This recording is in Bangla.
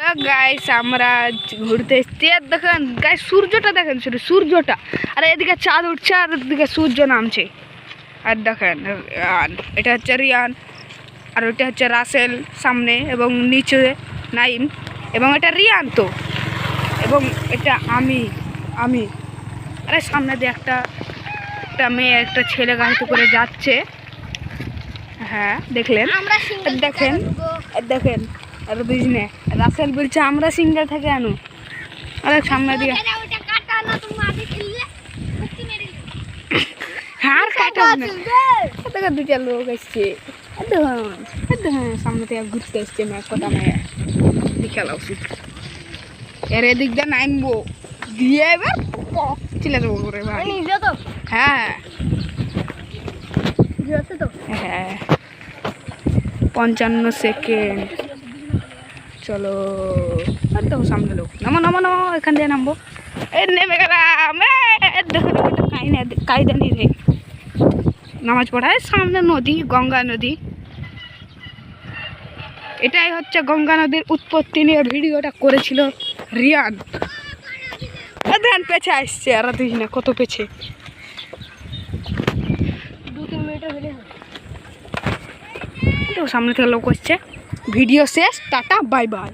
হ্যালো গাইস, আমরা ঘুরতে এসেছি। আর দেখেন গাইস, সূর্যটা দেখেন, শুধু সূর্যটা। আর এদিকে চাঁদ উঠছে আর এদিকে সূর্য নামছে। আর দেখেন এটা হচ্ছে রিয়ান, আর ওইটা হচ্ছে রাসেল সামনে, এবং নিচে নাইম, এবং এটা রিয়ান তো, এবং এটা আমি। আরে সামনে দিয়ে একটা মেয়ে একটা ছেলে গাড়িতে করে যাচ্ছে। হ্যাঁ দেখলেন, দেখেন আর বুঝনে রাসেল বলছে আমরা সিঙ্গেল থেকে আনো। আরে সামনে দিয়ে হ্যাঁ কাটা দেখেন দুটা লোক এসছে। হ্যাঁ সামনে থেকে ঘুরতে এসছে মেয়ে, কটা মেয়ে খেলা উচিত। এর এদিক দিয়ে নামবো দিয়ে এবার চিলে দেবো করে ভাই। হ্যাঁ হ্যাঁ 55 সেকেন্ড। চলো আর দেখো সামনে লোক, নামো এখান দিয়ে নামবো। এই নেমে গেলাম। দেখো কায়দা নেই রে, নামাজ পড়ায় সামনে নদী, গঙ্গা নদী। এটাই হচ্ছে গঙ্গা নদীর উৎপত্তি নিয়ে ভিডিওটা করেছিল রিয়ান। ধ্যান পেছে আসছে, আর দেখি না কত পেছে। 2-3 মিনিটের হলে সামনে থেকে লোক আসছে। ভিডিও শেষ, টাটা বাই বাই।